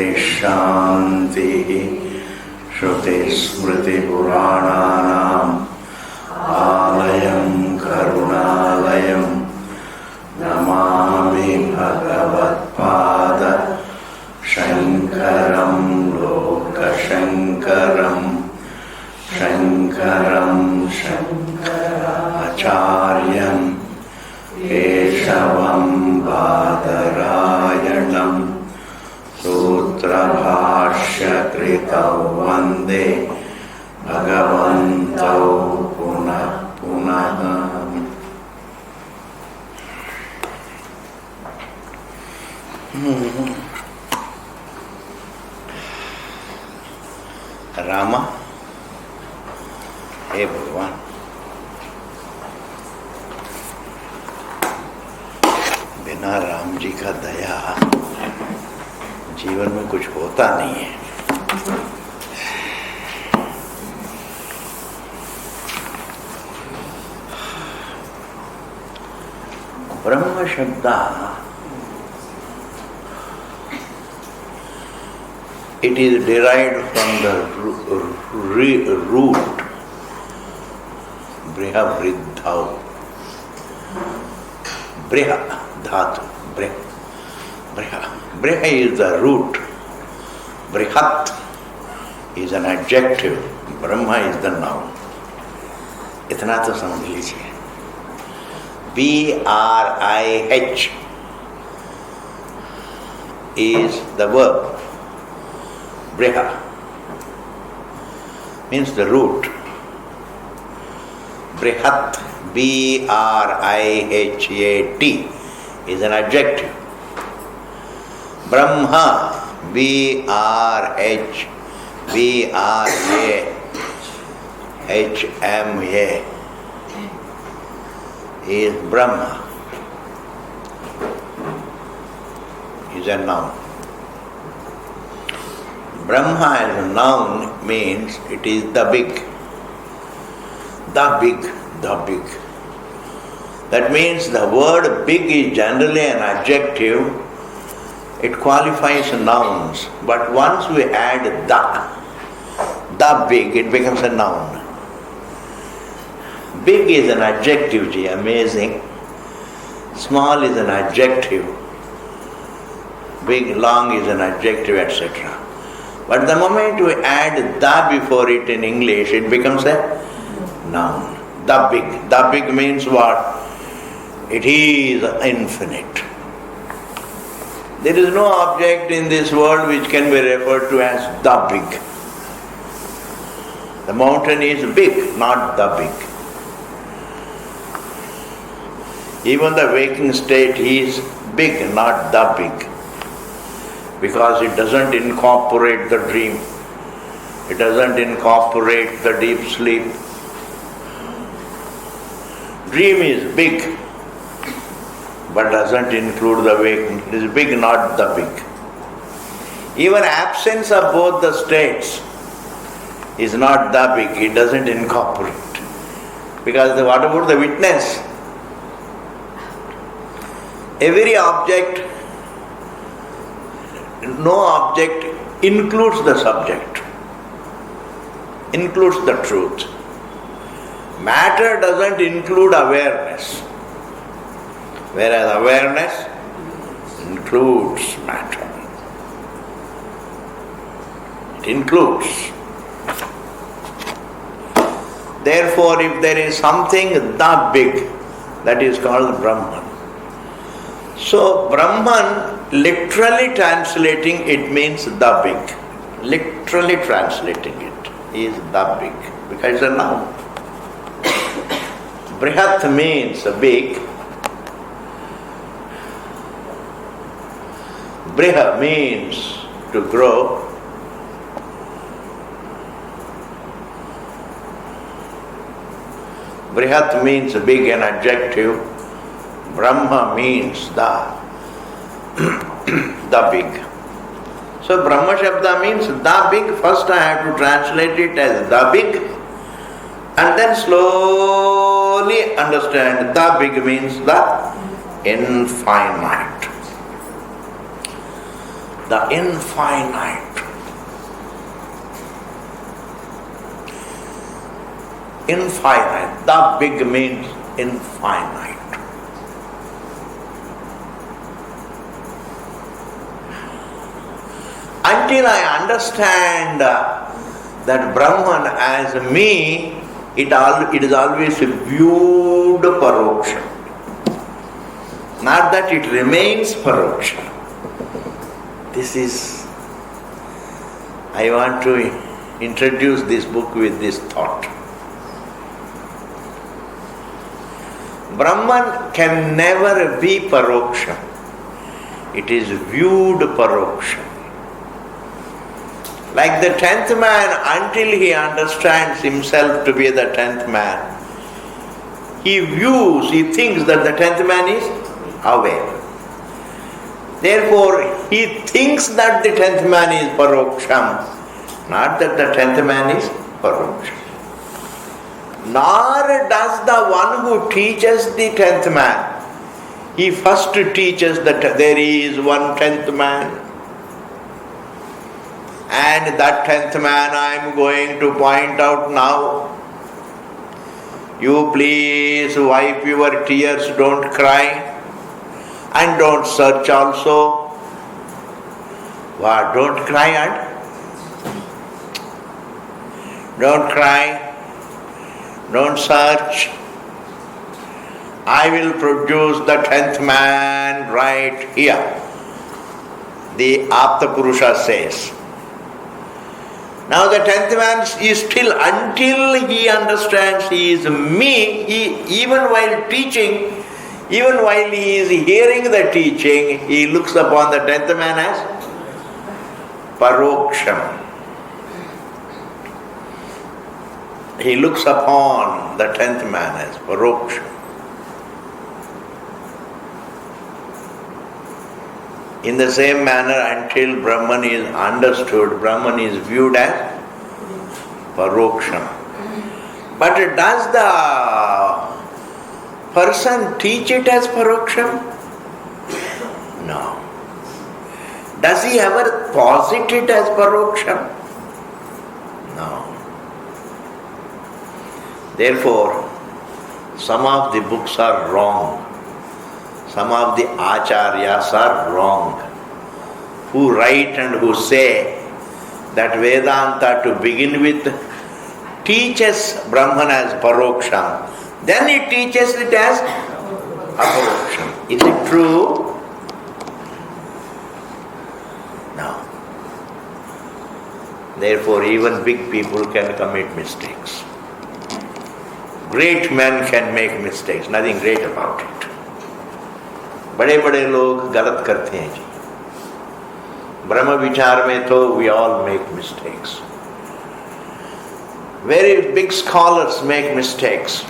Shanti Shruti Smriti Purananam Alayam Karunalayam Namami Bhagavatpada Shankaram Loka Shankaram Shankaram Shankaracharyam Keshavam Badarayanam Sutra Bhashya Kritau Vande Bhagavantau Punah Punah. Rama, हे भगवान, बिना राम जी का दया जीवन में कुछ होता नहीं है। ब्रह्म शब्द it is derived from the root Briha Vriddhau. Briha Dhatu. Briha is the root. Brihat is an adjective. Brahma is the noun. इतना तो समझ लीजिए. B-R-I-H is the verb. Briha means the root. Brihat, B-R-I-H-A-T is an adjective. Brahma, B-R-H-B-R-A-H-M-A is Brahma, is a noun. Brahma as a noun means it is the big. The big. That means the word big is generally an adjective. It qualifies nouns. But once we add the big, it becomes a noun. Big is an adjective, amazing. Small is an adjective. Big, long is an adjective, etc. But the moment we add the before it in English, it becomes a noun. The big. The big means what? It is infinite. There is no object in this world which can be referred to as the big. The mountain is big, not the big. Even the waking state is big, not the big. Because it doesn't incorporate the dream. It doesn't incorporate the deep sleep. Dream is big, but doesn't include the waking. It is big, not the big. Even absence of both the states is not the big. It doesn't incorporate. Because what about the witness? Every object, no object includes the subject, includes the truth. Matter doesn't include awareness, whereas awareness includes matter. It includes. Therefore, if there is something the big, that is called Brahman. So, Brahman, literally translating it means the big. Literally translating it is the big, because it's a noun. Brihat means big. Briha means to grow. Brihat means big, an adjective. Brahma means the big. So Brahma Shabda means the big. First I have to translate it as the big, and then slowly understand the big means the infinite. the infinite. Infinite. The big means infinite. Until I understand that Brahman as me, it is always viewed paroksha. Not that it remains paroksha. This is, I want to introduce this book with this thought. Brahman can never be paroksha. It is viewed paroksha. Like the 10th man, until he understands himself to be the 10th man, he thinks that the 10th man is aware. Therefore, he thinks that the 10th man is paroksham, not that the 10th man is paroksham. Nor does the one who teaches the 10th man, he first teaches that there is one 10th man. And that 10th man I am going to point out now. You please wipe your tears, don't cry. And don't search also. What? Don't cry and? Don't cry. Don't search. I will produce the 10th man right here. The Apta Purusha says. Now the 10th man is still, until he understands he is me, even while teaching, even while he is hearing the teaching, he looks upon the 10th man as paroksham. He looks upon the 10th man as paroksham. In the same manner, until Brahman is understood, Brahman is viewed as paroksham. But does the person teach it as paroksham? No. Does he ever posit it as paroksham? No. Therefore, some of the books are wrong. Some of the acharyas are wrong, who write and who say that Vedanta to begin with teaches Brahman as paroksham, then it teaches it as aparoksham. Is it true? No. Therefore, even big people can commit mistakes. Great men can make mistakes, nothing great about it. बड़े बड़े लोग गलत करते हैं जी. ब्रह्म विचार में तो we all make mistakes. Very big scholars make mistakes.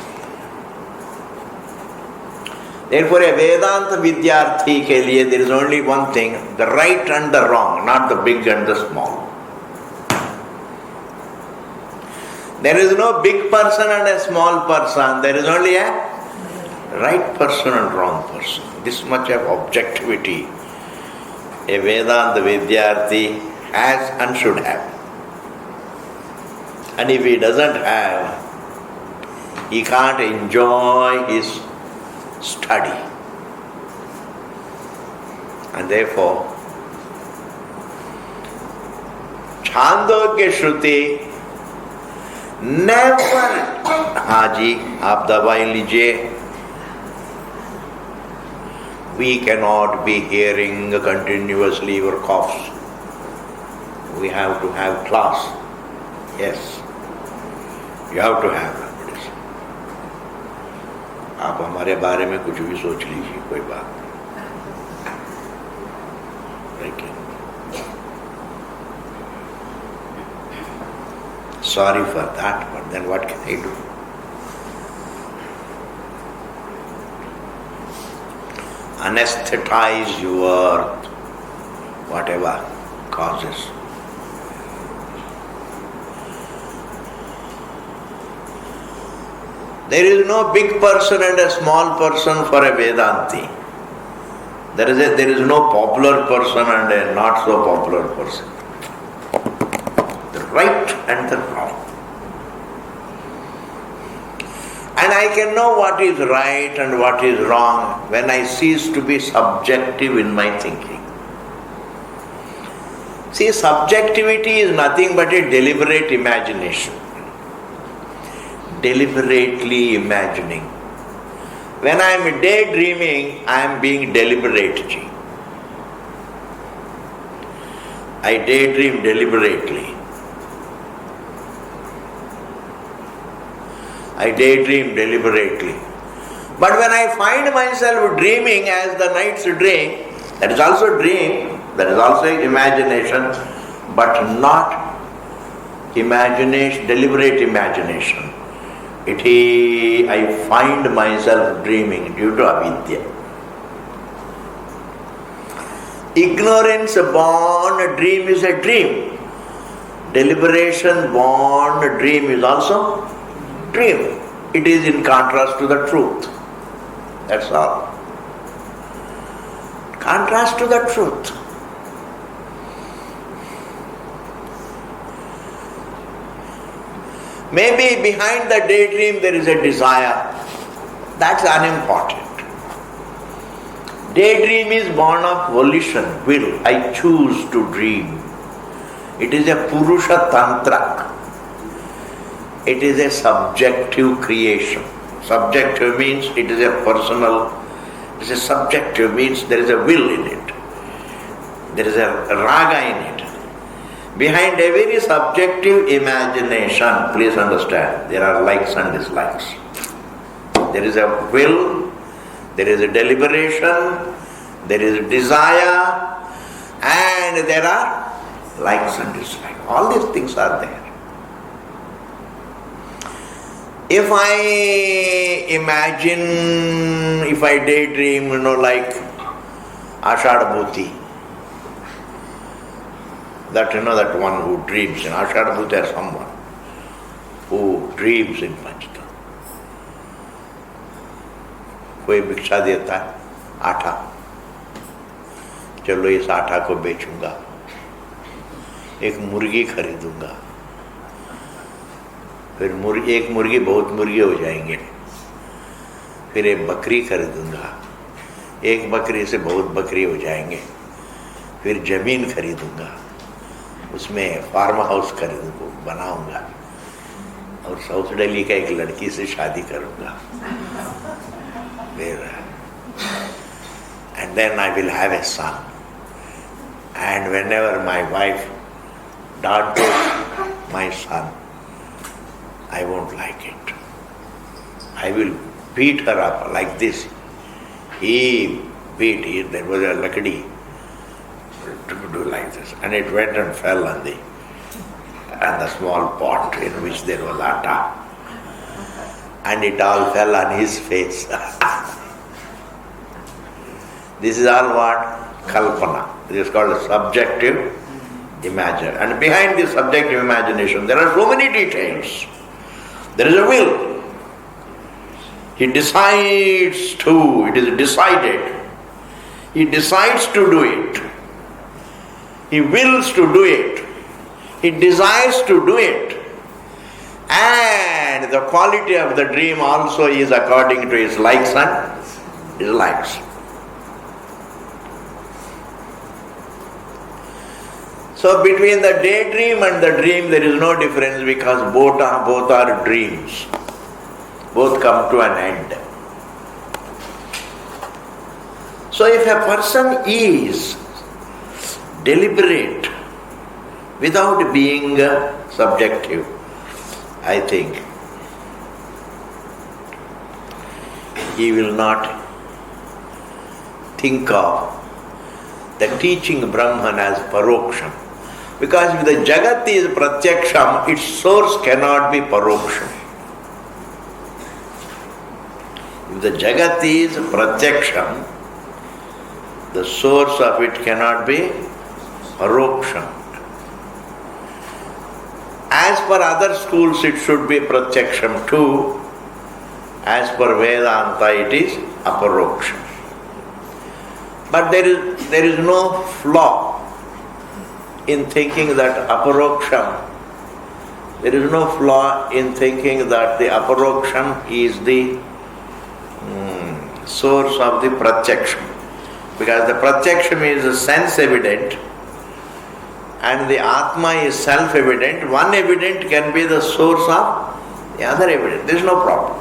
Therefore, a Vedanta Vidyarthi के लिए there is only one thing, the right and the wrong, not the big and the small. There is no big person and a small person. There is only a right person and wrong person. This much of objectivity a Vedanta Vidyarthi has and should have. And if he doesn't have, he can't enjoy his study. And therefore, Chandogya Shruti never, हाँ जी आप दवाई लीजिए. We cannot be hearing continuously your coughs. We have to have class. Yes, you have to have medicine. आप हमारे बारे में कुछ भी सोच लीजिए, कोई बात नहीं. Sorry for that, but then what can I do? Anesthetize your whatever causes. There is no big person and a small person for a Vedanti. There is no popular person and a not so popular person. The right and the wrong. And I can know what is right and what is wrong when I cease to be subjective in my thinking. See, subjectivity is nothing but a deliberate imagination. Deliberately imagining. When I am daydreaming, I am being deliberate. I daydream deliberately. I daydream deliberately. But when I find myself dreaming as the night's dream, that is also dream, that is also imagination, but not imagination, deliberate imagination. I find myself dreaming due to avidya. Ignorance born dream is a dream. Deliberation born dream is also dream. It is in contrast to the truth. That's all. Contrast to the truth. Maybe behind the daydream there is a desire. That's unimportant. Daydream is born of volition, will. I choose to dream. It is a Purusha Tantra. It is a subjective creation. Subjective means it is a personal. It is a subjective means there is a will in it. There is a raga in it. Behind every subjective imagination, please understand, there are likes and dislikes. There is a will, there is a deliberation, there is a desire, and there are likes and dislikes. All these things are there. If I imagine, if I daydream, like Ashadha Bhuti, that one who dreams in Ashadha Bhuti is someone who dreams in Panchata. कोई भिक्षा देता है आटा, चलो इस आटा को बेचूंगा, एक मुर्गी खरीदूंगा, फिर एक मुर्गी बहुत मुर्गी हो जाएंगे, फिर एक बकरी खरीदूंगा, एक बकरी से बहुत बकरी हो जाएंगे, फिर जमीन खरीदूंगा, उसमें फार्म हाउस बनाऊंगा और साउथ दिल्ली का एक लड़की से शादी करूंगा, and then I will have a son, and whenever my wife dances my son, I won't like it. I will beat her up like this. There was a lakdi to do like this, and it went and fell on the small pot in which there was atta, and it all fell on his face. This is all what? Kalpana. This is called subjective imagination. And behind this subjective imagination, there are so many details. There is a will. He decides to, it is decided. He decides to do it. He wills to do it. He desires to do it. And the quality of the dream also is according to his likes and dislikes. So between the daydream and the dream there is no difference, because both are dreams. Both come to an end. So if a person is deliberate without being subjective, I think he will not think of the teaching Brahman as paroksham. Because if the Jagat is pratyaksham, its source cannot be paroksham. If the Jagat is pratyaksham, the source of it cannot be paroksham. As per other schools it should be pratyaksham too. As per Vedanta it is aparoksham. But there is no flaw in thinking that aparoksham. There is no flaw in thinking that the aparoksham is the source of the pratyaksham. Because the pratyaksham is sense evident and the Atma is self-evident. One evident can be the source of the other evident. There is no problem.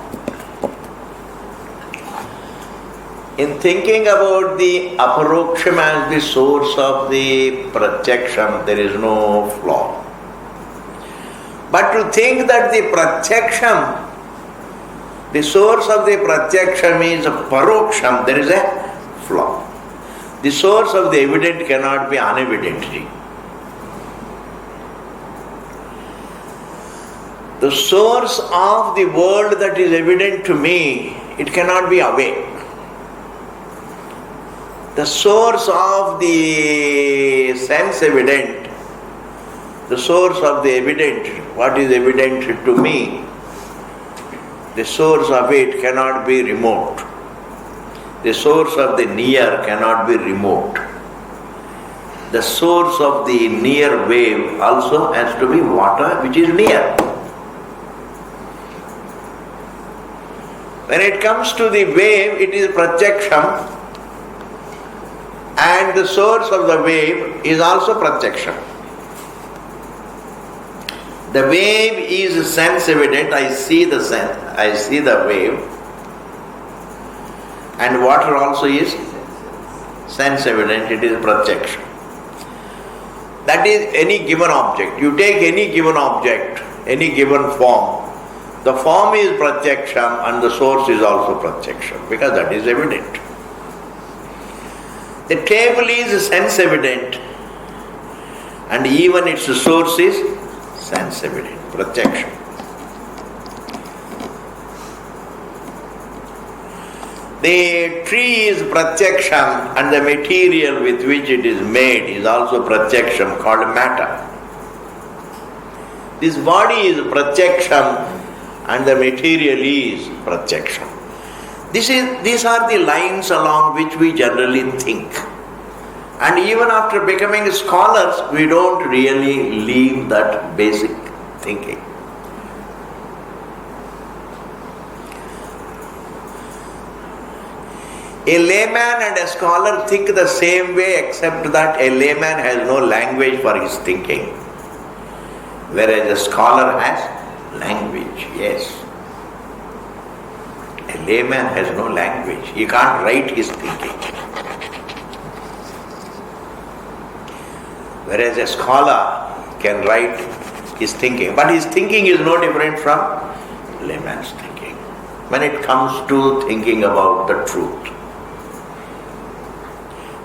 In thinking about the aparoksham as the source of the pratyaksham, there is no flaw. But to think that the pratyaksham, the source of the pratyaksham is paroksham, there is a flaw. The source of the evident cannot be unevident. The source of the world that is evident to me, it cannot be away. The source of the sense evident, the source of the evident, what is evident to me, the source of it cannot be remote. The source of the near cannot be remote. The source of the near wave also has to be water which is near. When it comes to the wave, it is pratyaksham, and the source of the wave is also pratyaksham. The wave is sense evident. I see the wave, and water also is sense evident. It is pratyaksham. That is any given object. You take any given object, any given form. The form is pratyaksham and the source is also pratyaksham because that is evident. The table is sense evident and even its source is sense evident, pratyaksham. The tree is pratyaksham and the material with which it is made is also pratyaksham, called matter. This body is pratyaksham and the material is pratyaksham. These are the lines along which we generally think. And even after becoming scholars, we don't really leave that basic thinking. A layman and a scholar think the same way, except that a layman has no language for his thinking, whereas a scholar has language. Yes. A layman has no language. He can't write his thinking. Whereas a scholar can write his thinking. But his thinking is no different from layman's thinking. When it comes to thinking about the truth,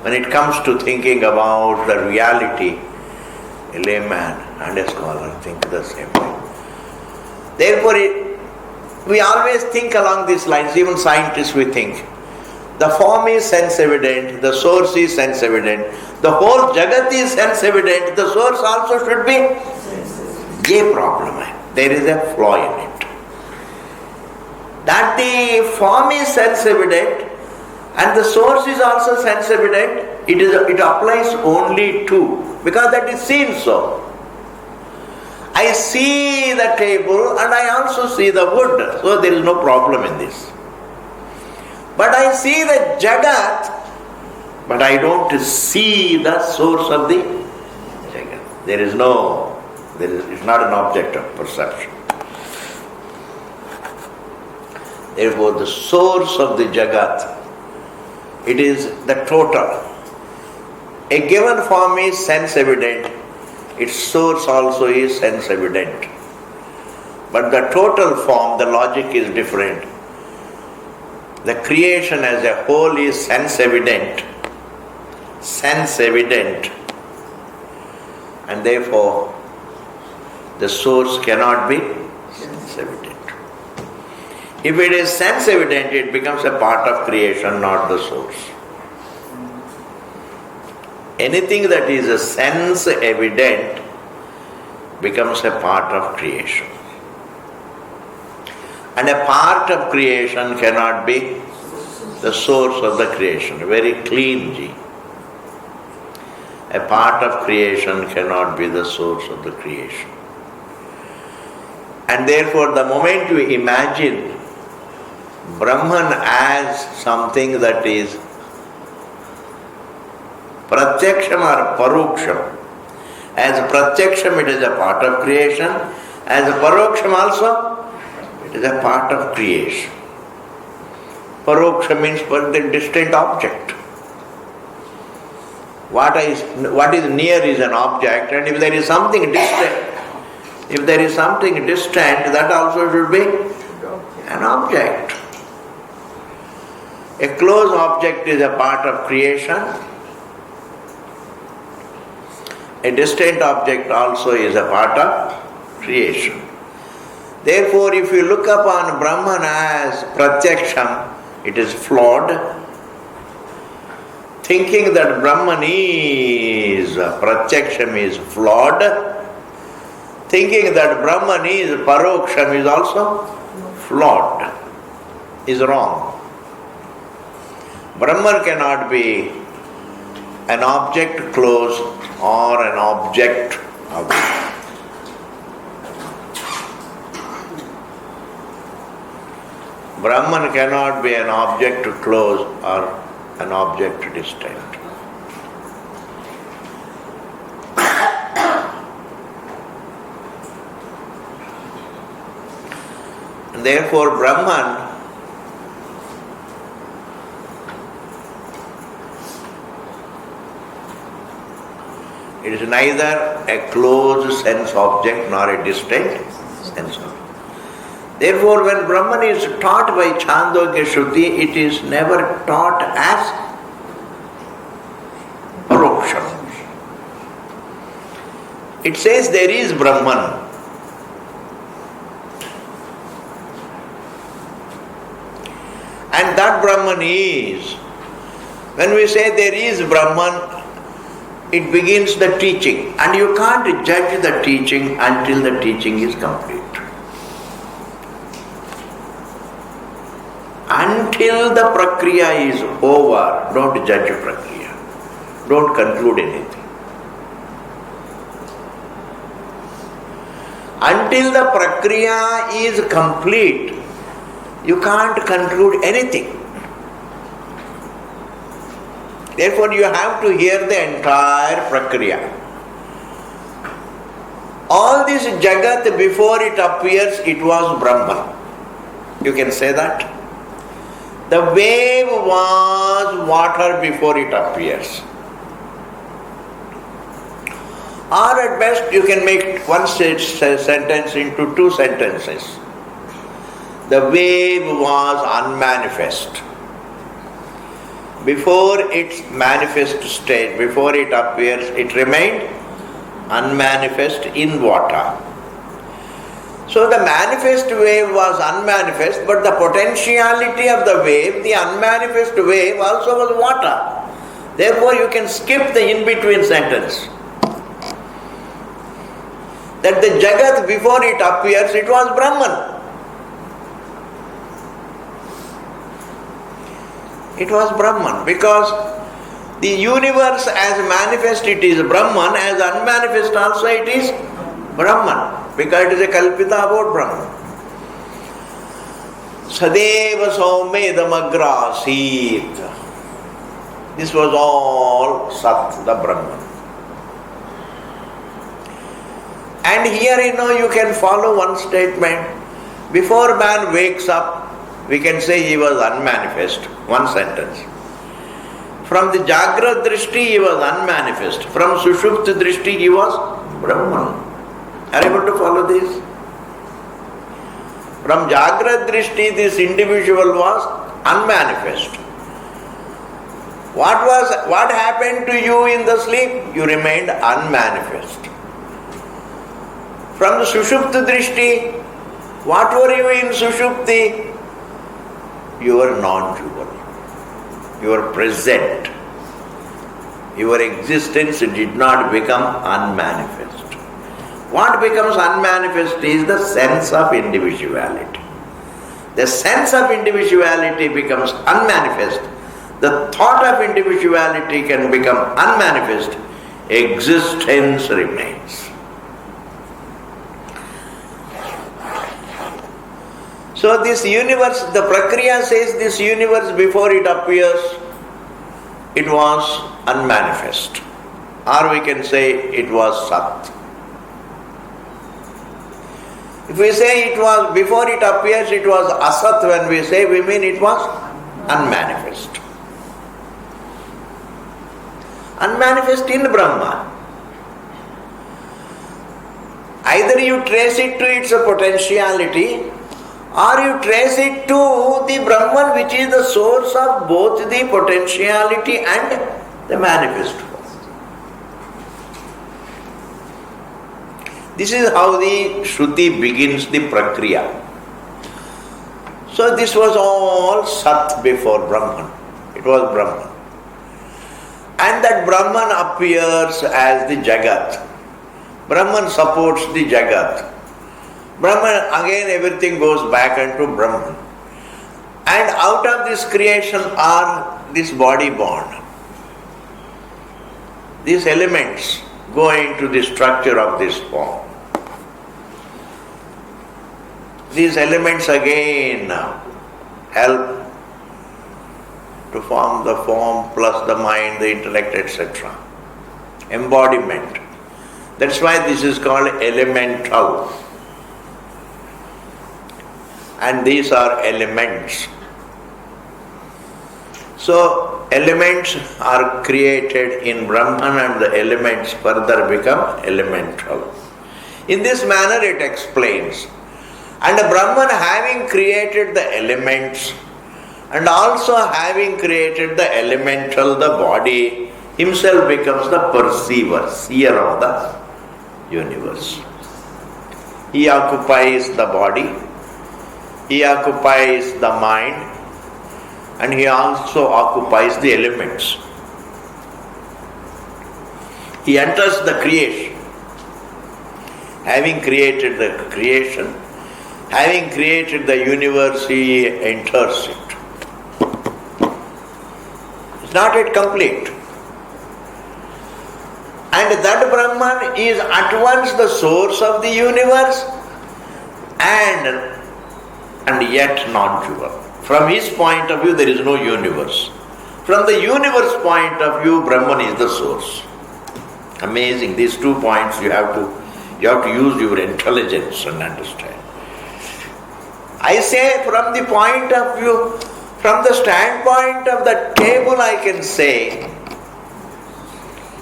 when it comes to thinking about the reality, a layman and a scholar think the same way. Therefore, we always think along these lines, even scientists we think. The form is sense evident, the source is sense evident, the whole Jagat is sense evident, the source also should be a problem. There is a flaw in it. That the form is sense evident and the source is also sense evident, it applies only to, because that is seen so. I see the table and I also see the wood, so there is no problem in this. But I see the Jagat, but I don't see the source of the Jagat. It's not an object of perception. Therefore, the source of the Jagat, it is the total. A given form is sense evident, its source also is sense evident. But the total form, the logic is different. The creation as a whole is sense evident. Sense evident. And therefore, the source cannot be sense evident. If it is sense evident, it becomes a part of creation, not the source. Anything that is a sense evident becomes a part of creation. And a part of creation cannot be the source of the creation. Very clean G. A part of creation cannot be the source of the creation. And therefore, the moment you imagine Brahman as something that is pratyaksham or paroksham, as pratyaksham it is a part of creation, as paroksham also it is a part of creation. Paroksha means the distant object. What is near is an object, and if there is something distant, that also should be an object. A close object is a part of creation. A distant object also is a part of creation. Therefore, if you look upon Brahman as pratyaksham, it is flawed. Thinking that Brahman is pratyaksham is flawed. Thinking that Brahman is paroksham is also flawed, is wrong. Brahman cannot be an object close or an object object. Brahman cannot be an object close or an object distant. Therefore, Brahman it is neither a closed sense object nor a distant sense object. Therefore, when Brahman is taught by Chandogya Shruti, it is never taught as paroksham. It says there is Brahman. And that Brahman is, when we say there is Brahman, it begins the teaching. And you can't judge the teaching until the teaching is complete. Until the prakriya is over, don't judge prakriya. Don't conclude anything. Until the prakriya is complete, you can't conclude anything. Therefore, you have to hear the entire prakriya. All this Jagat, before it appears, it was Brahman. You can say that. The wave was water before it appears. Or at best, you can make one sentence into two sentences. The wave was unmanifest. Before its manifest state, before it appears, it remained unmanifest in water. So the manifest wave was unmanifest, but the potentiality of the wave, the unmanifest wave, also was water. Therefore, you can skip the in-between sentence. That the Jagat, before it appears, it was Brahman. It was Brahman, because the universe as manifest it is Brahman, as unmanifest also it is Brahman, because it is a kalpita about Brahman. Sadeva Saumedam Agrasit. This was all Sat, the Brahman. And here you can follow one statement. Before man wakes up, we can say he was unmanifest. One sentence. From the Jagrat Drishti, he was unmanifest. From Sushupta Drishti, he was Brahman. Are you able to follow this? From Jagrat Drishti, this individual was unmanifest. What happened to you in the sleep? You remained unmanifest. From the Sushupta Drishti, what were you in Sushupti? You were non-dual. You were present. Your existence did not become unmanifest. What becomes unmanifest is the sense of individuality. the sense of individuality becomes unmanifest, the thought of individuality can become unmanifest, existence remains. So this universe, the Prakriya says this universe before it appears, it was unmanifest. Or we can say it was Sat. If we say it was, before it appears, it was Asat, when we say, we mean it was unmanifest. Unmanifest in Brahma. Either you trace it to its potentiality, or you trace it to the Brahman, which is the source of both the potentiality and the manifest form. This is how the Shruti begins the Prakriya. So this was all Sat before Brahman. It was Brahman. And that Brahman appears as the Jagat. Brahman supports the Jagat. Brahman, again everything goes back into Brahman. And out of this creation are this body born. These elements go into the structure of this form. These elements again help to form the form plus the mind, the intellect, etc. Embodiment. That's why this is called elemental. And these are elements. So elements are created in Brahman and the elements further become elemental. In this manner it explains. And Brahman having created the elements and also having created the elemental, the body, himself becomes the perceiver, seer of the universe. He occupies the body, he occupies the mind, and he also occupies the elements. He enters the creation. Having created the creation, having created the universe, he enters it. It's not yet complete. And that Brahman is at once the source of the universe and yet non-dual. From his point of view, there is no universe. From the universe point of view, Brahman is the source. Amazing. These 2 points you have to use your intelligence and understand. I say from the point of view, from the standpoint of the table, I can say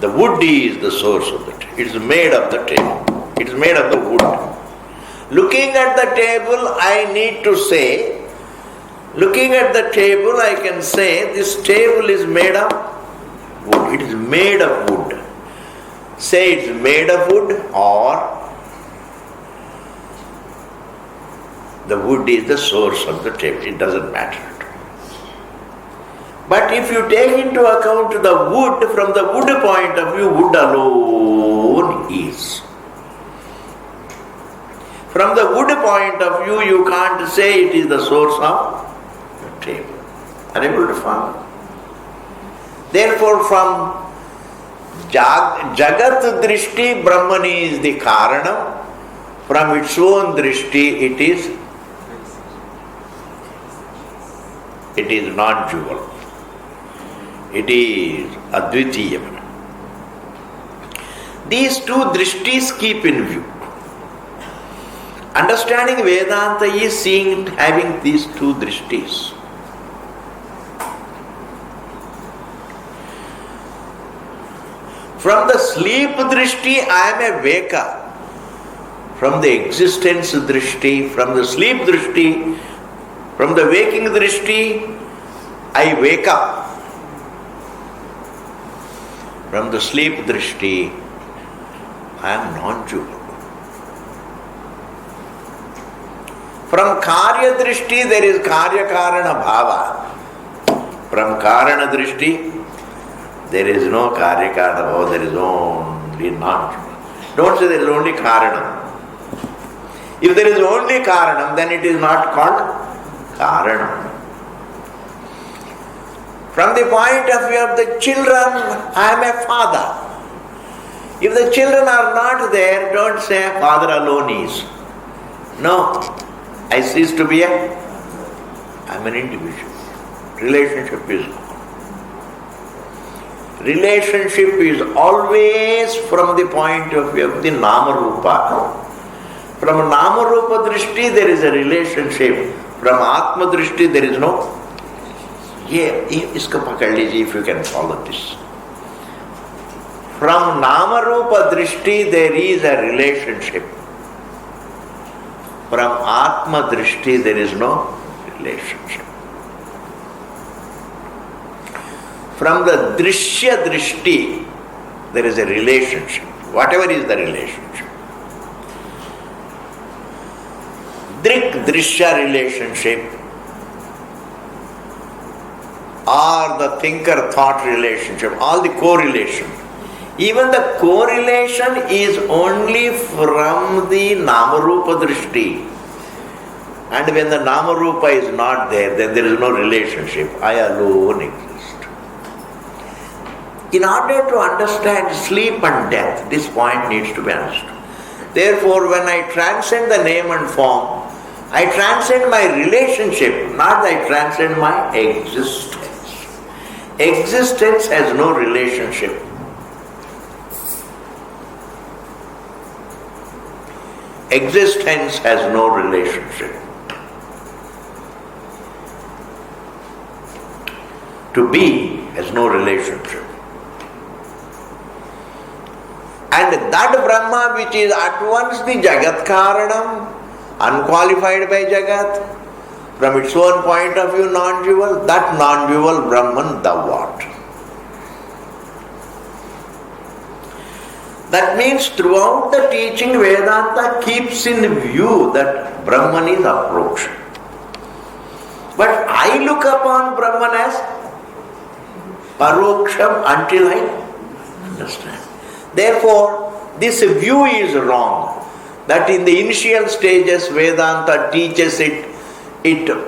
the wood is the source of it. It is made of the table. It is made of the wood. Looking at the table, I need to say, looking at the table, I can say this table is made of wood. It is made of wood. Say it's made of wood, or the wood is the source of the table. It doesn't matter. But if you take into account the wood, from the wood point of view, wood alone is. From the wood point of view, you can't say it is the source of the table. Are you able to follow? Therefore, from Jagat Drishti, Brahman is the Karanam. From its own Drishti, it is non-dual. It is Advitiyam. These 2 drishtis keep in view. Understanding Vedanta is seeing, having these 2 drishtis. From the sleep drishti, I am a veka. From the existence drishti, from the sleep drishti, from the waking drishti, I wake up. From the sleep drishti, I am non-dual. From karya drishti, there is karya karana bhava. From karana drishti, there is no karya karana bhava, there is only non-dual. Don't say there is only karanam. If there is only karanam, then it is not called Karanam. From the point of view of the children, I am a father. If the children are not there, don't say father alone is. No, I cease to be I am an individual. Relationship is gone. Relationship is always from the point of view of the Nama Rupa. From Nama Rupa Drishti there is a relationship. From Atma Drishti there is no. Isko pakad lijiye if you can follow this. From Nama Rupa Drishti there is a relationship. From Atma Drishti there is no relationship. From the Drishya Drishti there is a relationship. Whatever is the relationship. Drik Drishya relationship or the thinker thought relationship, all the correlation. Even the correlation is only from the Nama-Rupa Drishti. And when the Nama-Rupa is not there, then there is no relationship. I alone exist. In order to understand sleep and death, this point needs to be understood. Therefore, when I transcend the name and form, I transcend my relationship, not I transcend my existence. Existence has no relationship. Existence has no relationship. To be has no relationship. And that Brahma which is at once the Jagat Karanam, unqualified by Jagat, from its own point of view non-dual, that non-dual Brahman thou art. That means throughout the teaching Vedanta keeps in view that Brahman is approach. But I look upon Brahman as paroksham until I understand. Therefore, this view is wrong. That in the initial stages Vedanta teaches it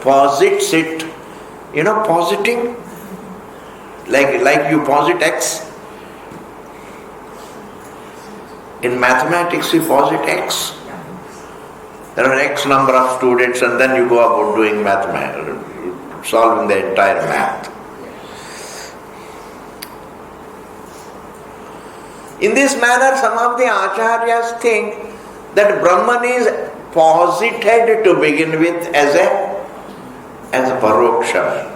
posits it, positing, like you posit X. In mathematics you posit X. There are X number of students and then you go about doing mathematics, solving the entire math. In this manner, some of the acharyas think that Brahman is posited to begin with as a paroksham.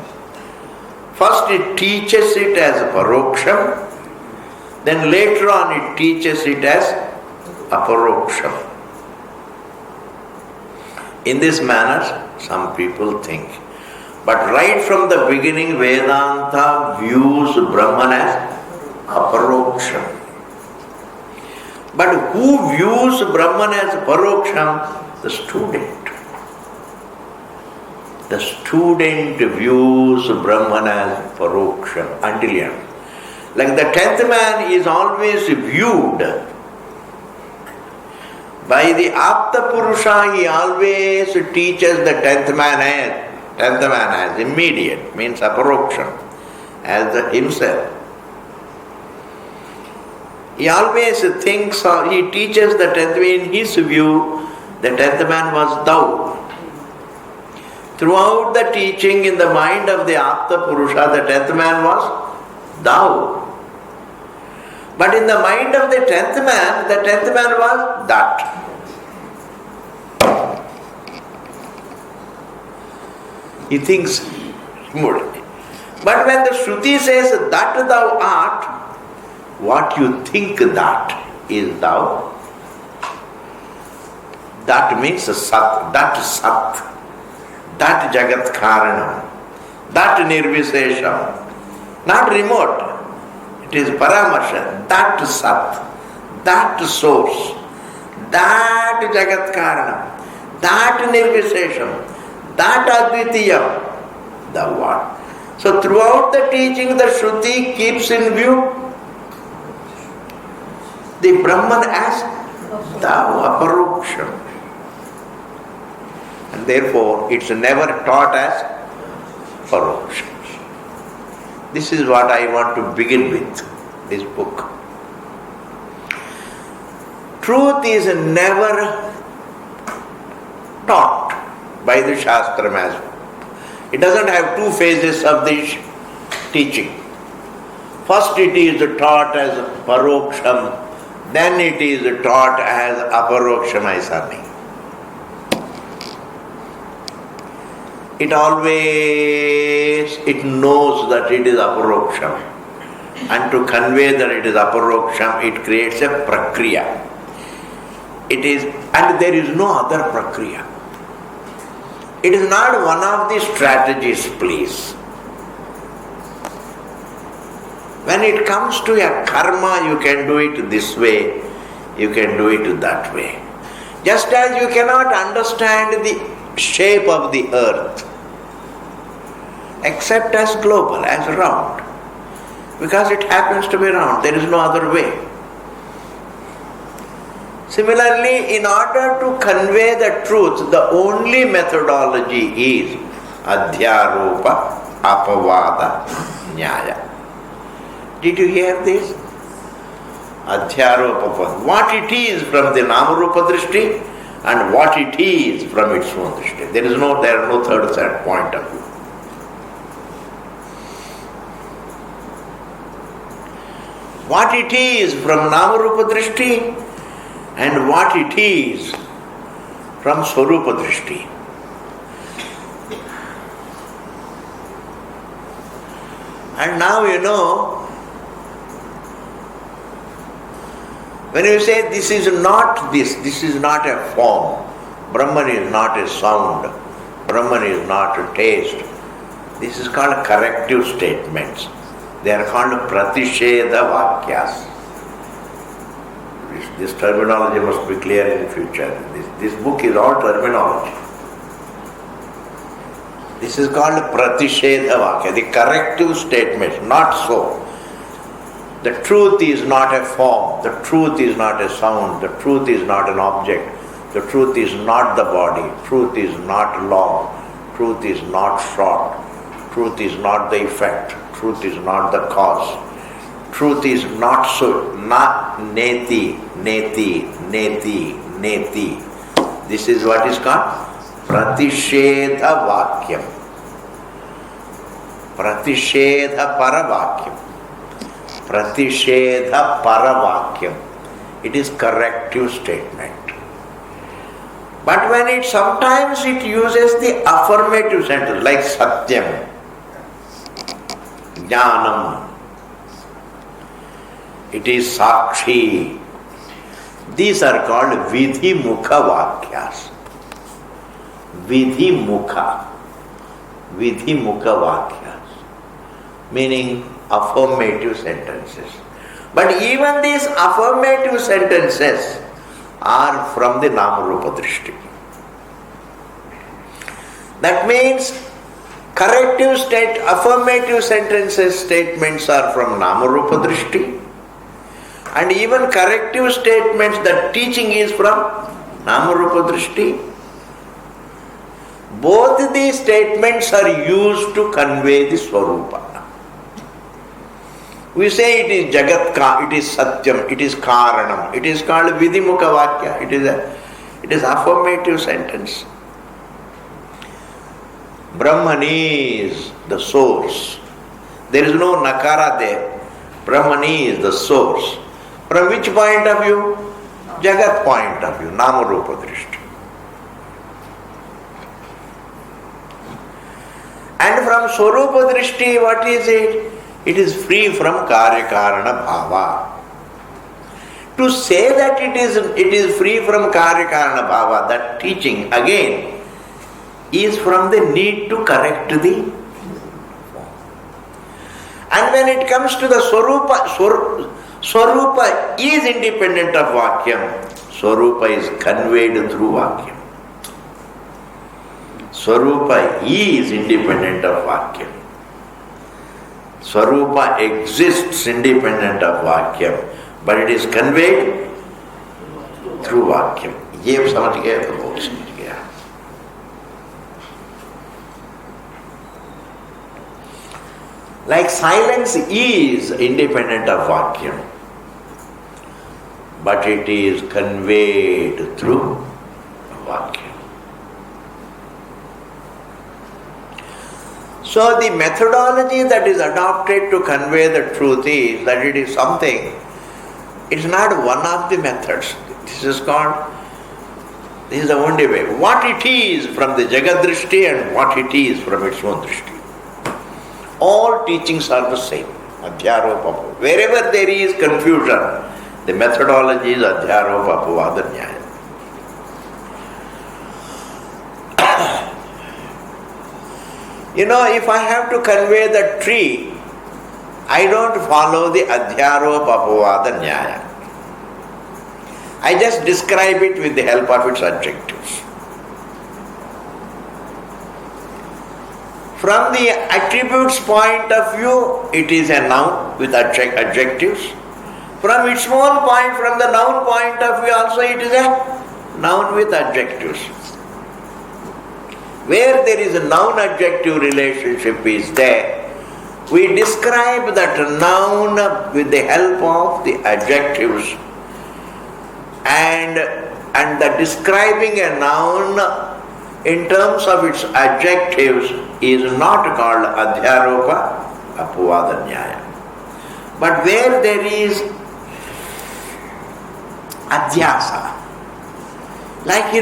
First it teaches it as a paroksham, then later on it teaches it as aparoksham. In this manner, some people think. But right from the beginning, Vedanta views Brahman as aparoksham. But who views Brahman as paroksham? The student. The student views Brahman as paroksham until end. Like the 10th man is always viewed by the Apta Purusha, he always teaches the 10th man as immediate, means aparoksham, as himself. He always thinks, or he teaches the 10th man, in his view, the 10th man was thou. Throughout the teaching in the mind of the Apta Purusha, the 10th man was thou. But in the mind of the 10th man was that. He thinks more. But when the Shruti says that thou art, what you think that is thou. That means Sat, that Jagat Karanam, that Nirvisesham, not remote. It is Paramarsha, that Sat, that source, that Jagat Karanam, that Nirvisesham, that Advitiyam, the one. So throughout the teaching, the Shruti keeps in view the Brahman as thou, aparoksham. And therefore, it's never taught as paroksha. This is what I want to begin with, this book. Truth is never taught by the Shastram as well. It doesn't have two phases of this teaching. First it is taught as paroksham, then it is taught as aparokshamayasani. It knows that it is aparoksham. And to convey that it is aparoksham, it creates a prakriya. And there is no other prakriya. It is not one of the strategies, please. When it comes to a karma, you can do it this way, you can do it that way. Just as you cannot understand the shape of the earth except as global, as round, because it happens to be round, there is no other way. Similarly, in order to convey the truth, the only methodology is adhyaropa apavada nyaya. Did you hear this? Adhyaropa. What it is from the Namarupa Drishti and what it is from its own Drishti. There are no third point of view. What it is from Namarupa Drishti and what it is from Swarupa Drishti. And now you know, when you say this is not this is not a form, Brahman is not a sound, Brahman is not a taste, this is called corrective statements. They are called pratisheda vakyas. This terminology must be clear in the future. This book is all terminology. This is called pratisheda vakya, the corrective statements, not so. The truth is not a form, the truth is not a sound, the truth is not an object, the truth is not the body, truth is not long, truth is not short, truth is not the effect, truth is not the cause, truth is not so, not neti, neti, neti, neti. This is what is called pratishedha vakyam, pratishedha paravakyam. Pratishedha paravakyam. It is corrective statement. But when sometimes it uses the affirmative sentence like satyam, jnanam, it is sakshi. These are called vidhi mukha vakyas. Vidhi mukha vakyas, meaning affirmative sentences. But even these affirmative sentences are from the Namarupa Drishti. That means affirmative sentences statements are from Namarupa Drishti, and even corrective statements, the teaching is from Namarupa Drishti. Both these statements are used to convey the Swarupa. We say it is Jagatka, it is Satyam, it is Karanam. It is called Vidhimukha Vakya. It is affirmative sentence. Brahman is the source. There is no Nakara there. Brahman is the source. From which point of view? Jagat point of view, Namarupa Drishti. And from Swarupa Drishti, what is it? It is free from Karya Karana Bhava. To say that it is free from Karya Karana Bhava, that teaching again is from the need to correct the form. And when it comes to the Swarupa is independent of Vakyam. Swarupa is conveyed through Vakyam. Swarupa is independent of Vakyam. Swarupa exists independent of Vakyam, but it is conveyed through Vakyam. ये समझ गए तो बहुत समझ गया. Like silence is independent of vacuum, but it is conveyed through vacuum. So the methodology that is adopted to convey the truth is that it is something, it's not one of the methods. This is the only way. What it is from the Jagat Drishti and what it is from its own Drishti. All teachings are the same. Adhyaropa. Wherever there is confusion, the methodology is Adhyaropa Apavada Nyaya. If I have to convey the tree, I don't follow the Adhyaropa Apavada Nyaya. I just describe it with the help of its adjectives. From the attributes point of view, it is a noun with adjectives. From its own point, from the noun point of view also, it is a noun with adjectives. Where there is a noun-adjective relationship is there, we describe that noun with the help of the adjectives, and the describing a noun in terms of its adjectives is not called Adhyaropa Apavada Nyaya. But where there is Adhyasa, like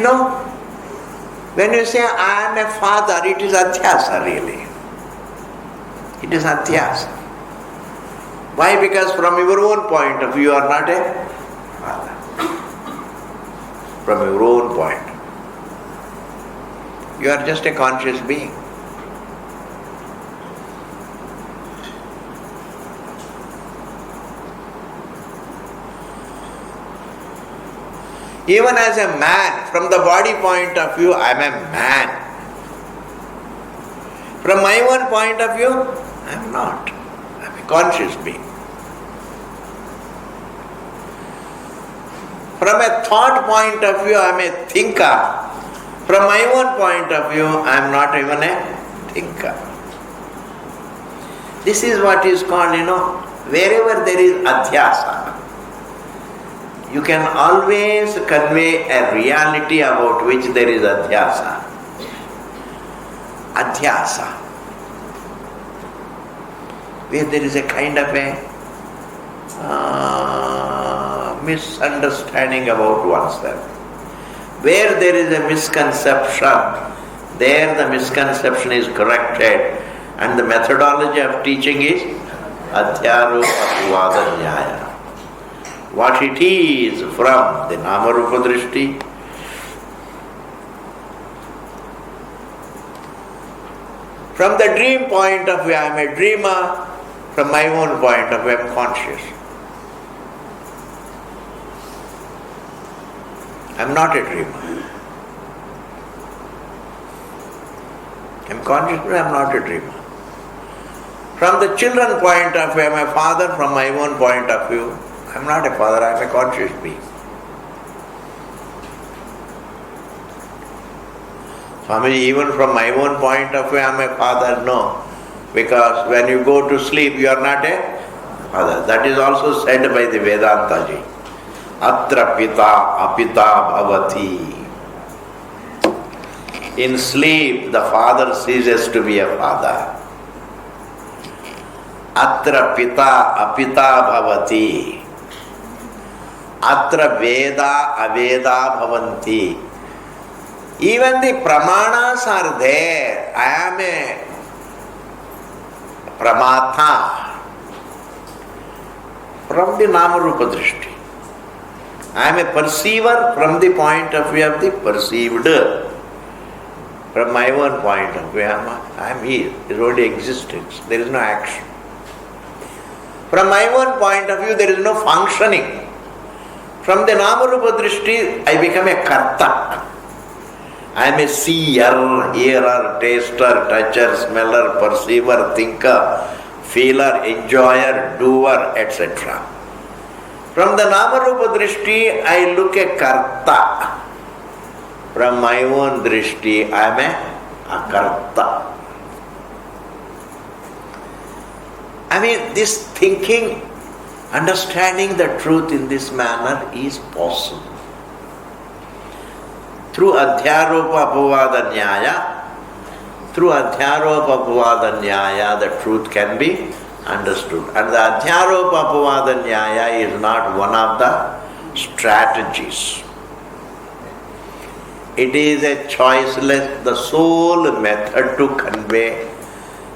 when you say I am a father, it is Adhyasa really. It is Adhyasa. Why? Because from your own point of view you are not a father. From your own point. You are just a conscious being. Even as a man, from the body point of view, I am a man. From my own point of view, I am not. I am a conscious being. From a thought point of view, I am a thinker. From my own point of view, I am not even a thinker. This is what is called, wherever there is adhyasa, you can always convey a reality about which there is adhyasa. Adhyasa. Where there is a kind of a misunderstanding about oneself. Where there is a misconception, there the misconception is corrected, and the methodology of teaching is Adhyaropa Apavada Nyaya. What it is from the Namarupa Drishti, from the dream point of view, I am a dreamer. From my own point of view, I am conscious. I am not a dreamer. I am conscious, but I am not a dreamer. From the children point of view, I am a father. From my own point of view, I am not a father, I am a conscious being. Swamiji, even from my own point of view, I am a father? No. Because when you go to sleep, you are not a father. That is also said by the Vedanta ji. Atra pita apita bhavati. In sleep, the father ceases to be a father. Atra pita apita bhavati. Atra Veda Aveda Bhavanti. Even the pramanas are there. I am a Pramatha from the Namarupa Drishti. I am a perceiver from the point of view of the perceived. From my own point of view, I am here. There is only existence. There is no action. From my own point of view, there is no functioning. From the Namarupa Drishti, I become a karta. I am a seer, hearer, taster, toucher, smeller, perceiver, thinker, feeler, enjoyer, doer, etc. From the Namarupa Drishti, I look a karta. From my own Drishti, I am a akarta. This thinking, understanding the truth in this manner is possible. Through Adhyaropa Apavada Nyaya, the truth can be understood. And the Adhyaropa Apavada Nyaya is not one of the strategies. It is a choiceless, the sole method to convey.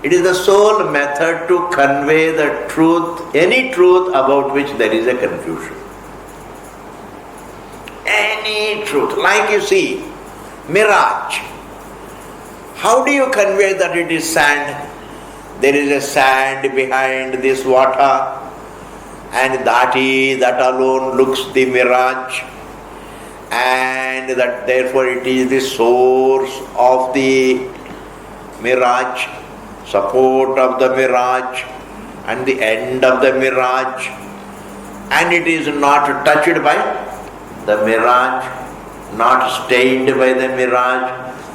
It is the sole method to convey the truth, any truth about which there is a confusion. Any truth. Like you see, mirage. How do you convey that it is sand? There is a sand behind this water, and that alone looks the mirage, and that therefore it is the source of the mirage, support of the mirage, and the end of the mirage, and it is not touched by the mirage, not stained by the mirage,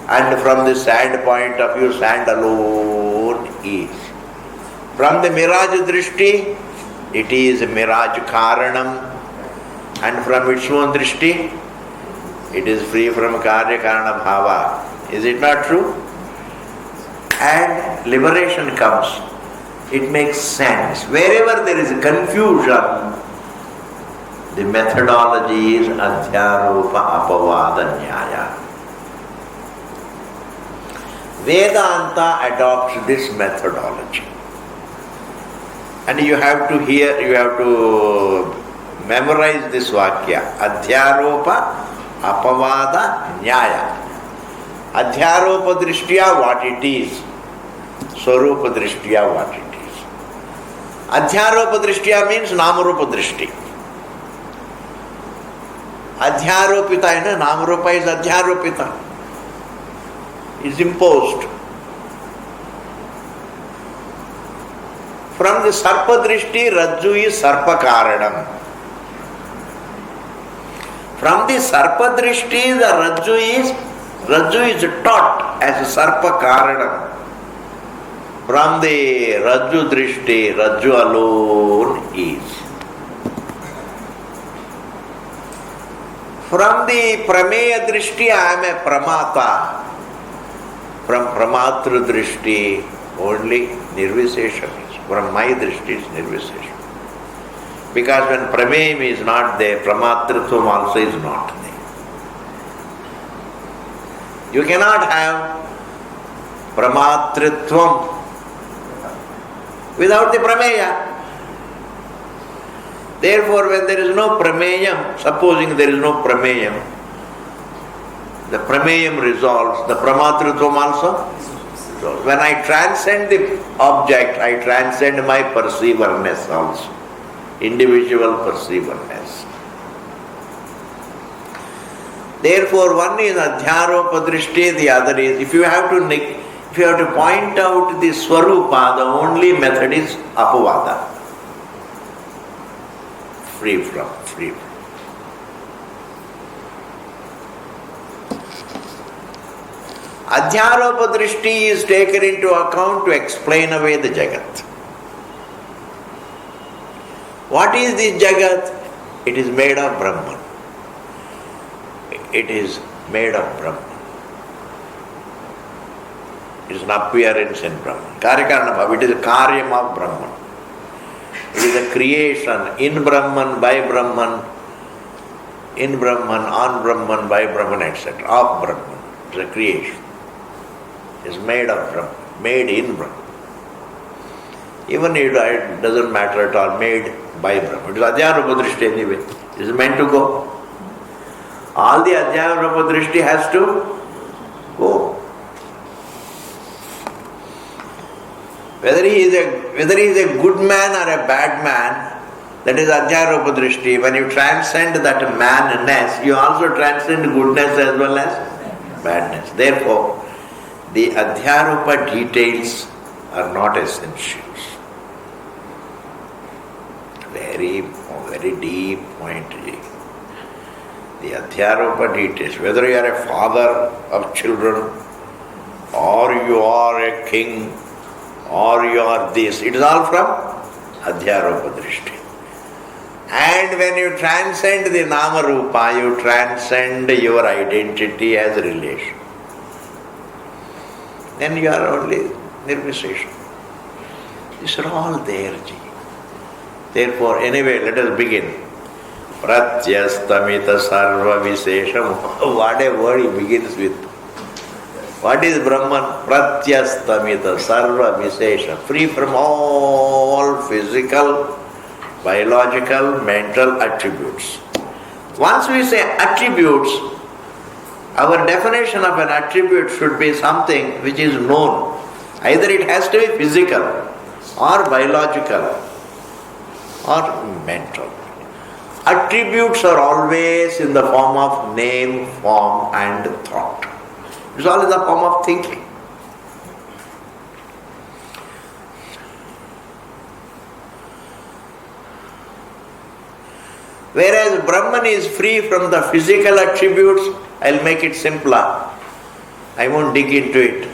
and from the sand point of view, sand alone is. From the mirage drishti, it is mirage karanam, and from its own drishti, it is free from karya karana bhava. Is it not true? And liberation comes. It makes sense. Wherever there is confusion, the methodology is Adhyaropa Apavada Nyaya. Vedanta adopts this methodology. And you have to memorize this Vakya. Adhyaropa Apavada Nyaya. Adhyaropa Drishtiya, what it is. Swarupa Drishtiya, what it is. Adhyaropa Drishtiya means Namarupa Drishti. Adhyaropita, Namarupa is Adhyaropita. Is imposed. From the Sarpa Drishti, Rajju is Sarpa Karanam. From the Sarpa Drishti, the Rajju is taught as Sarpa Karanam. From the Rajju Drishti, Rajju alone is. From the Prameya Drishti, I am a Pramata. From Pramatru Drishti, only Nirvisesha is. From my Drishti is Nirvisesha. Because when Prameyam is not there, Pramatritvam also is not there. You cannot have Pramatritvam without the Prameya. Therefore, when there is no Prameyam, supposing there is no Prameyam, the Prameyam resolves, the Pramatritvam also resolves. When I transcend the object, I transcend my perceiverness also. Individual perceiverness. Therefore, one is Adhyaropa Drishti, the other is, if you have to point out the Swarupa, the only method is Apavada. Free from. Adhyaropa Drishti is taken into account to explain away the Jagat. What is this Jagat? It is made of Brahman. It is made of Brahman. It is an appearance in Brahman. Karyakarana Bhava, it is a karyam of Brahman. It is a creation in Brahman, by Brahman, in Brahman, on Brahman, by Brahman, etc. Of Brahman. It is a creation. It is made of Brahman, made in Brahman. Even it doesn't matter at all, made by Brahman. It is Adhyaropa Drishti anyway. It is meant to go. All the Adhyaropa Drishti has to go. Whether he is a good man or a bad man, that is Adhyaropa Drishti. When you transcend that manness, you also transcend goodness as well as badness. Therefore, the Adhyaropa details are not essentials. Very, very deep point. The Adhyaropa details, whether you are a father of children, or you are a king, or you are this, it is all from Adhyaropa Drishti. And when you transcend the Nama Rupa, you transcend your identity as relation. Then you are only Nirvisesha. These are all there, Ji. Therefore, anyway, let us begin. Pratyastamita sarva visesham. What a word he begins with. What is Brahman? Pratyastamita sarva visesham. Free from all physical, biological, mental attributes. Once we say attributes, our definition of an attribute should be something which is known. Either it has to be physical, or biological, or mental. Attributes are always in the form of name, form and thought. It's all in the form of thinking. Whereas Brahman is free from the physical attributes, I'll make it simpler. I won't dig into it.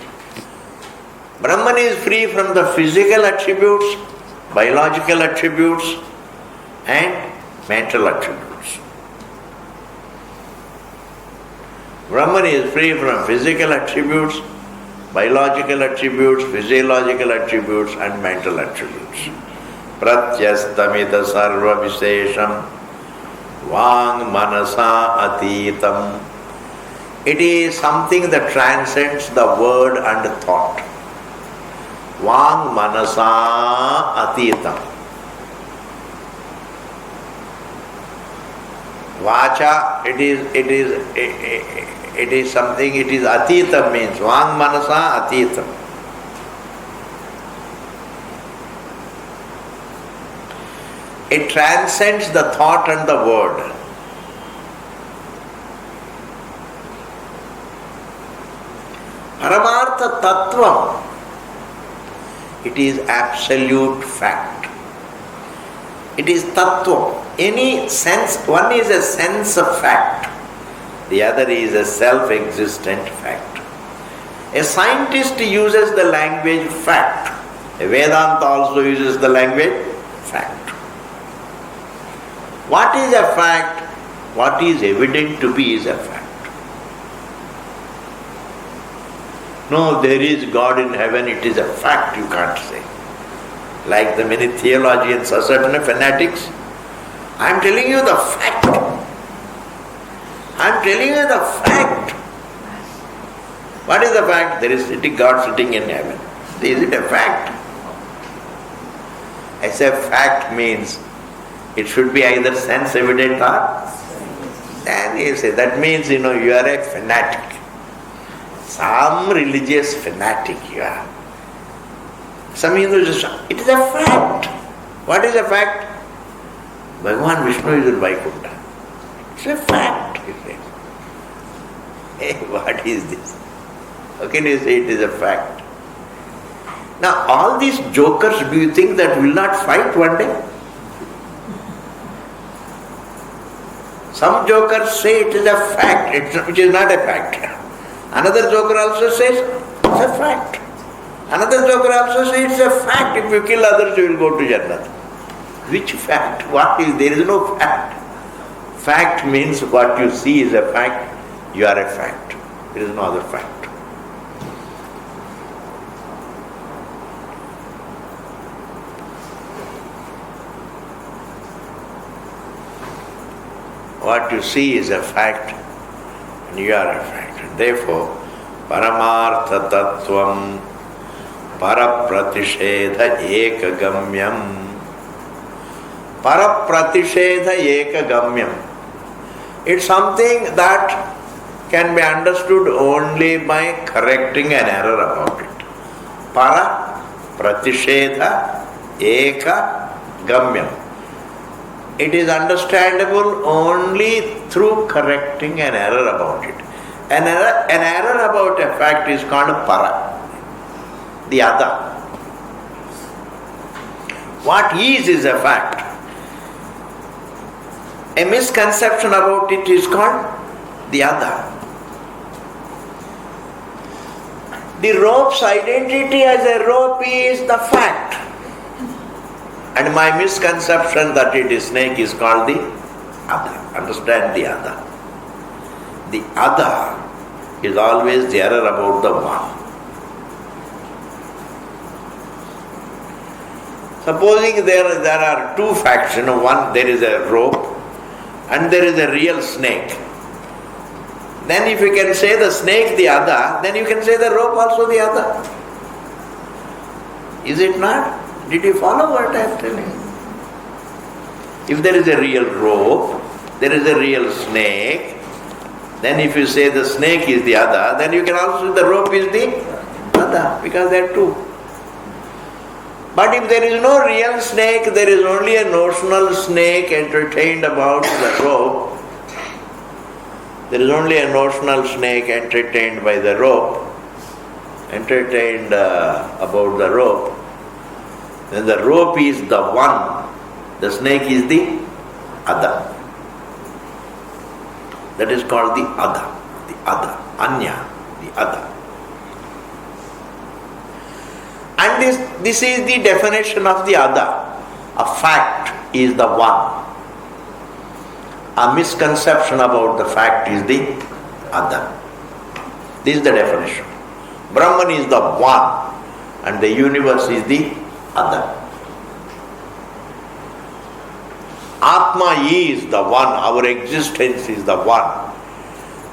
Brahman is free from the physical attributes, biological attributes and mental attributes. Brahman is free from physical attributes, biological attributes, physiological attributes and mental attributes. Pratyastamita sarva visesham vang manasa atitam. It is something that transcends the word and thought. Vang manasa atitam. Vacha, it is something, it is atitam means, vang manasa atitam. It transcends the thought and the word. Paramartha tattvam, it is absolute fact. It is tattva. Any sense, one is a sense of fact, the other is a self-existent fact. A scientist uses the language fact. A Vedanta also uses the language fact. What is a fact? What is evident to be is a fact. No, there is God in heaven, it is a fact, you can't say. Like the many theologians or certain fanatics, I am telling you the fact. I am telling you the fact. What is the fact? There is God sitting in heaven. Is it a fact? I say fact means it should be either sense evident or then you say that means you are a fanatic. Some religious fanatic you are. Some Hindus say, it is a fact. What is a fact? Bhagavan Vishnu is in Vaikuntha. It's a fact, he says. Hey, what is this? How can you say it is a fact? Now, all these jokers, do you think that will not fight one day? Some jokers say it is a fact, which is not a fact. Another joker also says it's a fact. Another joker also says it's a fact. If you kill others, you will go to Jannah. Which fact? What is? There is no fact. Fact means what you see is a fact. You are a fact. There is no other fact. What you see is a fact and you are a fact. And therefore, Paramartha Tattvam Parapratished Ekagamyam. Parapratished Ekagamyam. It's something that can be understood only by correcting an error about it. Parapratished Ekagamyam. It is understandable only through correcting an error about it. An error about a fact is called para, the other. What is a fact. A misconception about it is called the other. The rope's identity as a rope is the fact. And my misconception that it is snake is called the other. Understand the other. The other is always the error about the one. Supposing there are two factions, one there is a rope and there is a real snake. Then if you can say the snake the other, then you can say the rope also the other. Is it not? Did you follow what I am telling you? If there is a real rope, there is a real snake, then if you say the snake is the other, then you can also say the rope is the other, because they are two. But if there is no real snake, there is only a notional snake entertained about the rope. There is only a notional snake entertained by the rope, entertained about the rope. Then the rope is the one, the snake is the other. That is called the other, anya, the other. And this is the definition of the other. A fact is the one. A misconception about the fact is the other. This is the definition. Brahman is the one and the universe is the other. Atma is the one, our existence is the one.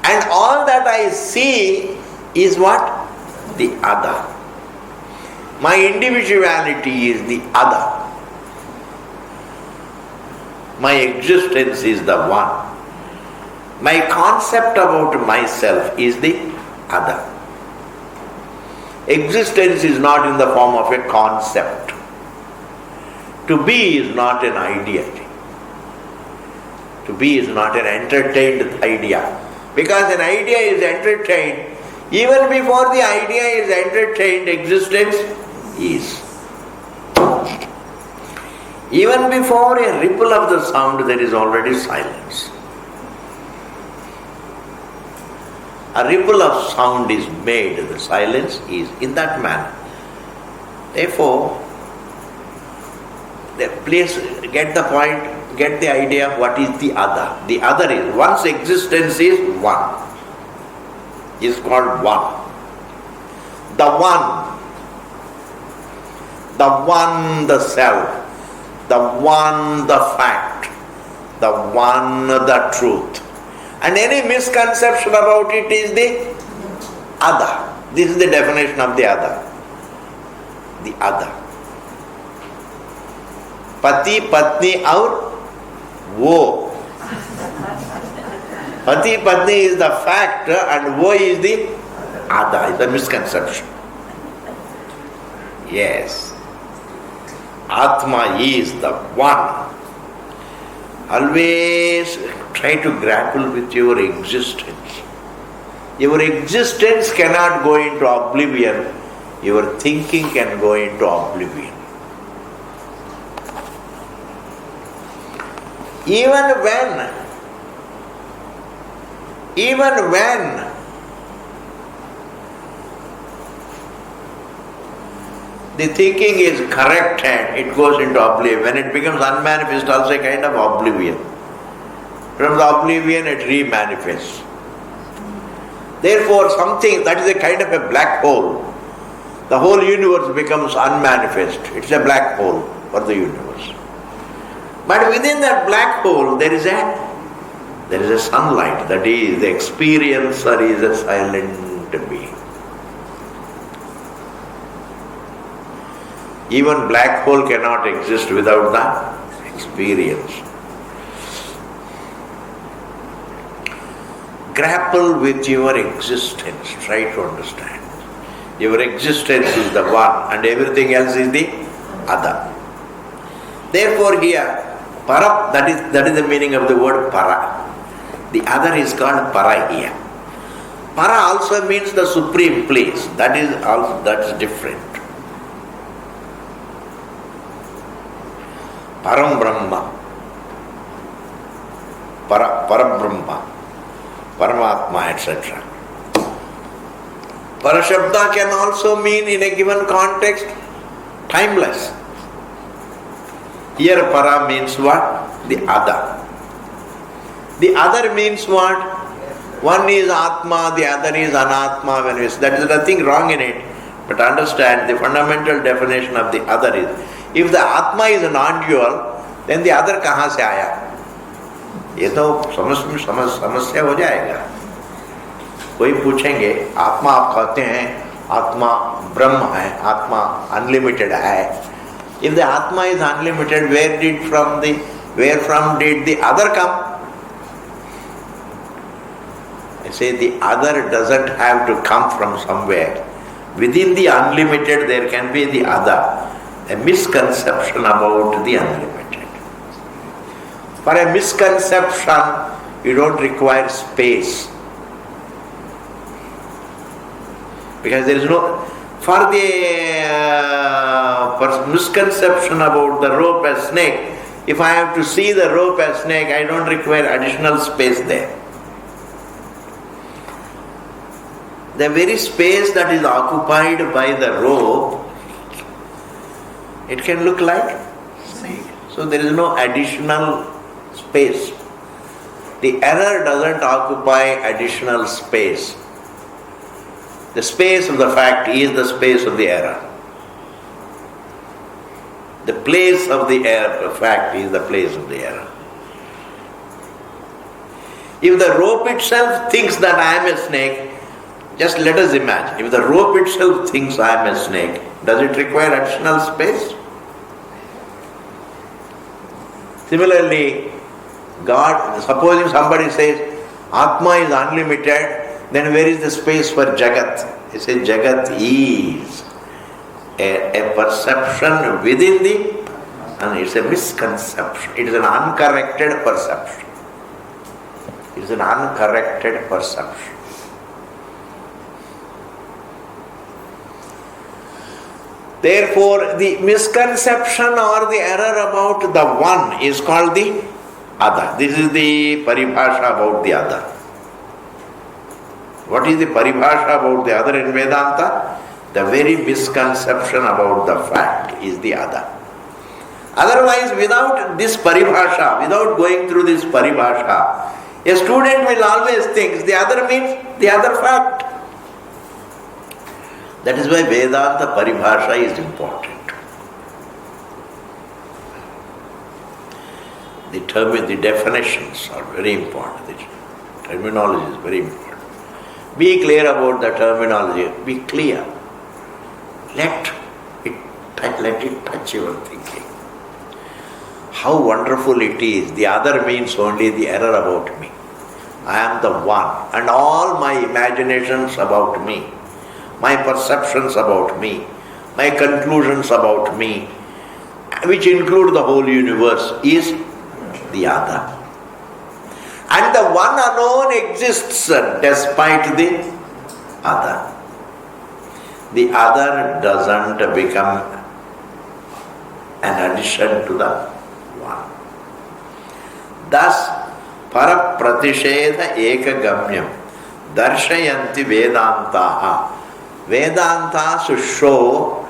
And all that I see is what? The other. My individuality is the other. My existence is the one. My concept about myself is the other. Existence is not in the form of a concept. To be is not an idea. To be is not an entertained idea. Because an idea is entertained, even before the idea is entertained, existence is. Even before a ripple of the sound, there is already silence. A ripple of sound is made, the silence is in that manner. Therefore, please get the point, get the idea what is the other. The other is, one's existence is one. Is called one. The one, the self. The one, the fact, the one, the truth. And any misconception about it is the other. This is the definition of the other. The other. Pati, Patni aur wo. Pati, Patni is the fact and wo is the other. It's a misconception. Yes. Atma is the one. Always try to grapple with your existence. Your existence cannot go into oblivion. Your thinking can go into oblivion. Even when the thinking is correct and it goes into oblivion. When it becomes unmanifest, also a kind of oblivion. From the oblivion it remanifests. Therefore something that is a kind of a black hole. The whole universe becomes unmanifest. It's a black hole for the universe. But within that black hole there is a sunlight. That is, the experiencer is a silent being. Even black hole cannot exist without the experience. Grapple with your existence. Try to understand. Your existence is the one and everything else is the other. Therefore here, para, that is the meaning of the word para. The other is called para here. Para also means the supreme place. That's different. Param Brahma, Para Brahma, Paramatma, etc. Parashabda can also mean in a given context timeless. Here para means what? The other. The other means what? One is Atma, the other is Anatma. There is nothing wrong in it. But understand the fundamental definition of the other is, if the Atma is non-dual, then the other kahan se aaya? ये तो समस्या हो जाएगा. कोई पूछेंगे आत्मा आप कहते हैं आत्मा ब्रह्म है, आत्मा अनलिमिटेड है. If the Atma is unlimited, where from did the other come? I say the other doesn't have to come from somewhere. Within the unlimited there can be the other. A misconception about the unlimited. For a misconception, you don't require space. Because there is no... For the misconception about the rope as snake, if I have to see the rope as snake, I don't require additional space there. The very space that is occupied by the rope, it can look like snake. So there is no additional space. The error doesn't occupy additional space. The space of the fact is the space of the error. The place of the fact is the place of the error. If the rope itself thinks that I am a snake, just let us imagine, if the rope itself thinks I am a snake, does it require additional space? Similarly, God, supposing somebody says, Atma is unlimited, then where is the space for Jagat? He says, Jagat is a perception within the, and it's a misconception. It is an uncorrected perception. It is an uncorrected perception. Therefore, the misconception or the error about the one is called the other. This is the paribhasha about the other. What is the paribhasha about the other in Vedanta? The very misconception about the fact is the other. Otherwise, without this paribhasha, without going through this paribhasha, a student will always think the other means the other fact. That is why Vedanta paribhasha is important. The definitions are very important. The terminology is very important. Be clear about the terminology. Be clear. Let it touch your thinking. How wonderful it is. The other means only the error about me. I am the one. And all my imaginations about me, my perceptions about me, my conclusions about me, which include the whole universe, is the other. And the one alone exists despite the other. The other doesn't become an addition to the one. Thus, parapratished ekagamyam darshayanti Vedantaha. Vedantas show,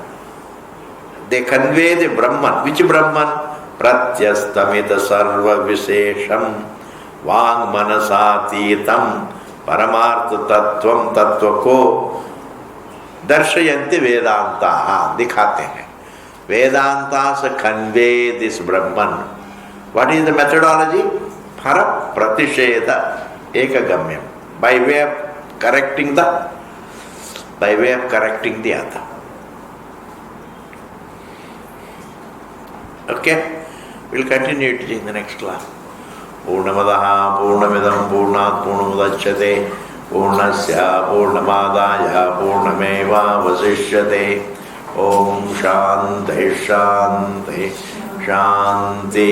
they convey the Brahman. Which Brahman? Pratyastamita sarva visesham Vang manasatitam paramartha tattvam tattvako darshayanti Vedantaha. Dikhate hain. Vedantas convey this Brahman. What is the methodology? Para pratisheda ekagamyam. By way of correcting the other. Okay? We'll continue it in the next class. Purnamadaha Purnamidam Purnat Purnamudachyate Purnasya Purnamadaya Purnameva Vasishyate. Om Shanti Shanti Shanti.